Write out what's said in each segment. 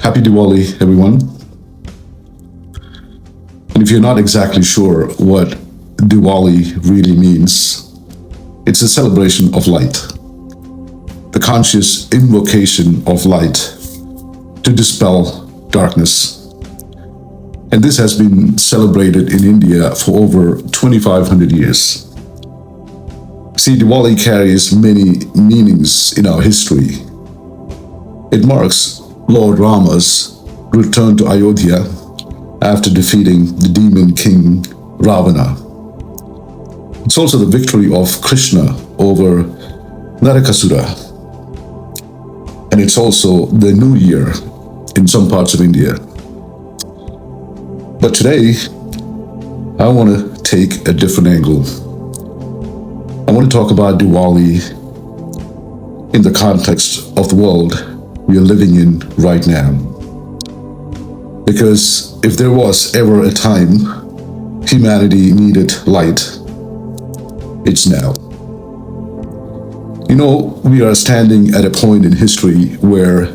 Happy Diwali, everyone. And if you're not exactly sure what Diwali really means, it's a celebration of light, the conscious invocation of light to dispel darkness. And this has been celebrated in India for over 2,500 years. See, Diwali carries many meanings in our history. It marks Lord Rama's return to Ayodhya after defeating the demon king Ravana. It's also the victory of Krishna over Narakasura. And it's also the new year in some parts of India. But today, I want to take a different angle. I want to talk about Diwali in the context of the world we are living in right now. Because if there was ever a time humanity needed light, it's now. You know, we are standing at a point in history where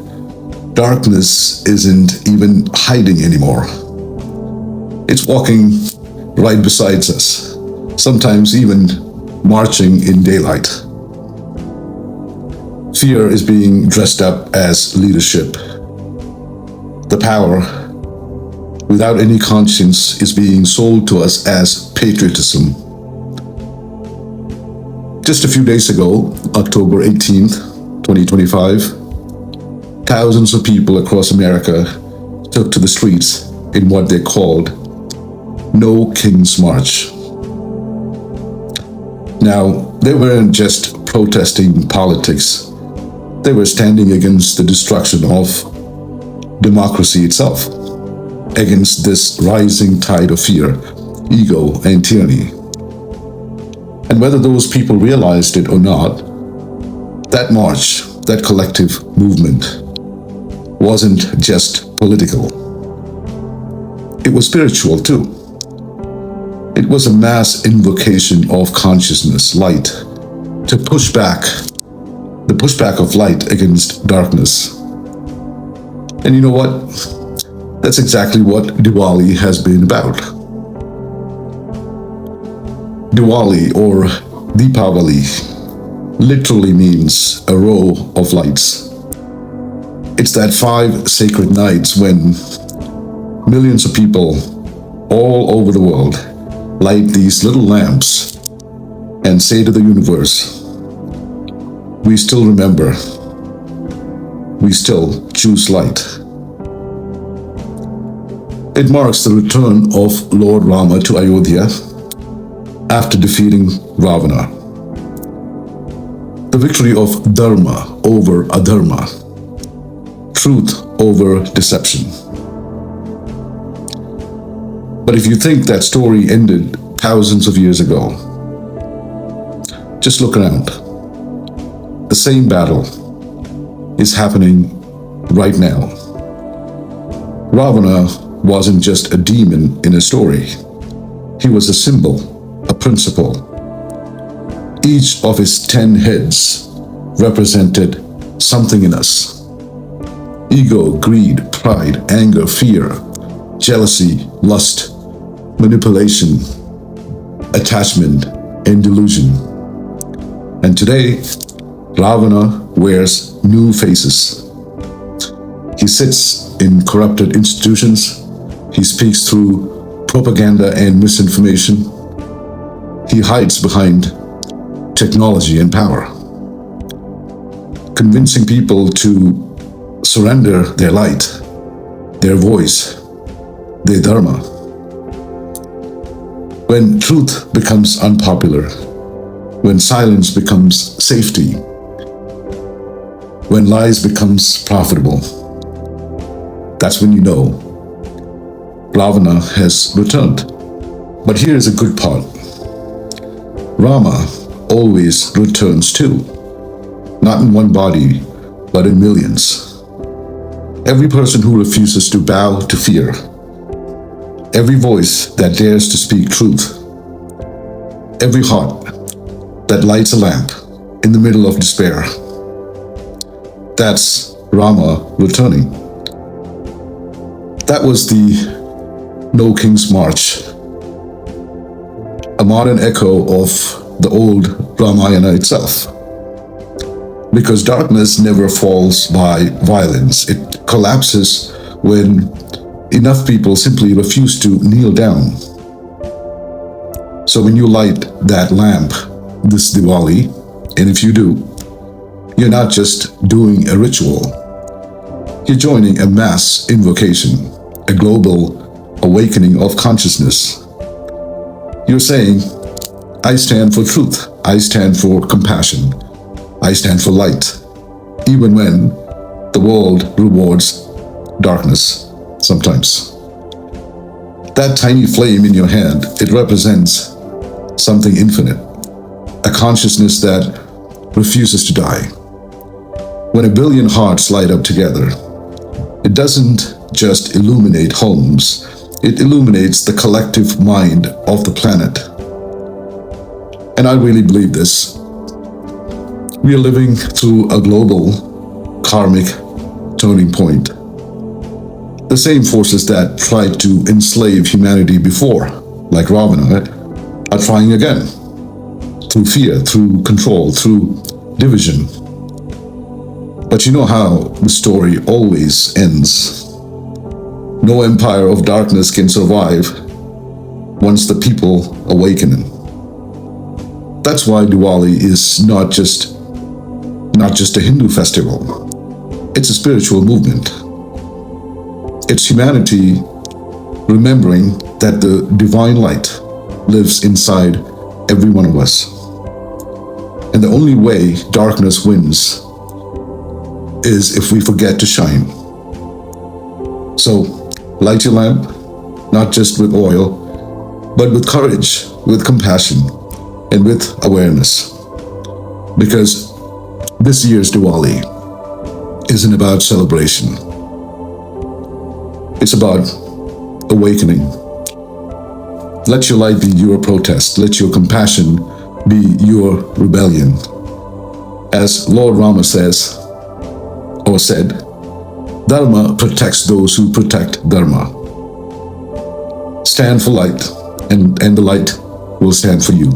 darkness isn't even hiding anymore. It's walking right beside us, sometimes even marching in daylight. Fear is being dressed up as leadership. The power, without any conscience, is being sold to us as patriotism. Just a few days ago, October 18th, 2025, thousands of people across America took to the streets in what they called No King's March. Now, they weren't just protesting politics. They were standing against the destruction of democracy itself, against this rising tide of fear, ego, and tyranny. And whether those people realized it or not, that march, that collective movement, wasn't just political. It was spiritual too. It was a mass invocation of consciousness, light, to push back, the pushback of light against darkness. And you know what? That's exactly what Diwali has been about. Diwali, or Deepavali, literally means a row of lights. It's that 5 sacred nights when millions of people all over the world light these little lamps and say to the universe, we still remember, we still choose light. It marks the return of Lord Rama to Ayodhya after defeating Ravana. The victory of Dharma over Adharma, truth over deception. But if you think that story ended thousands of years ago, just look around. The same battle is happening right now. Ravana wasn't just a demon in a story. He was a symbol, a principle. Each of his 10 heads represented something in us. Ego, greed, pride, anger, fear, jealousy, lust, manipulation, attachment, and delusion. And today, Ravana wears new faces. He sits in corrupted institutions. He speaks through propaganda and misinformation. He hides behind technology and power, convincing people to surrender their light, their voice, their Dharma. When truth becomes unpopular, when silence becomes safety, when lies becomes profitable, that's when you know Ravana has returned. But here is a good part. Rama always returns too, not in one body, but in millions. Every person who refuses to bow to fear, every voice that dares to speak truth, every heart that lights a lamp in the middle of despair. That's Rama returning. That was the No King's March, a modern echo of the old Ramayana itself. Because darkness never falls by violence. It collapses when enough people simply refuse to kneel down. So when you light that lamp this Diwali, and if you do, you're not just doing a ritual. You're joining a mass invocation, a global awakening of consciousness. You're saying, I stand for truth. I stand for compassion. I stand for light, even when the world rewards darkness sometimes. That tiny flame in your hand, it represents something infinite, a consciousness that refuses to die. When a billion hearts light up together, it doesn't just illuminate homes, it illuminates the collective mind of the planet. And I really believe this. We are living through a global karmic turning point. The same forces that tried to enslave humanity before, like Ravana, are trying again. Through fear, through control, through division. But you know how the story always ends. No empire of darkness can survive once the people awaken. That's why Diwali is not just a Hindu festival. It's a spiritual movement. It's humanity remembering that the divine light lives inside every one of us. And the only way darkness wins is if we forget to shine. So, light your lamp, not just with oil, but with courage, with compassion, and with awareness. Because this year's Diwali isn't about celebration. It's about awakening. Let your light be your protest. Let your compassion be your rebellion. As Lord Rama said, Dharma protects those who protect Dharma. Stand for light, and the light will stand for you.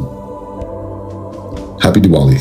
Happy Diwali.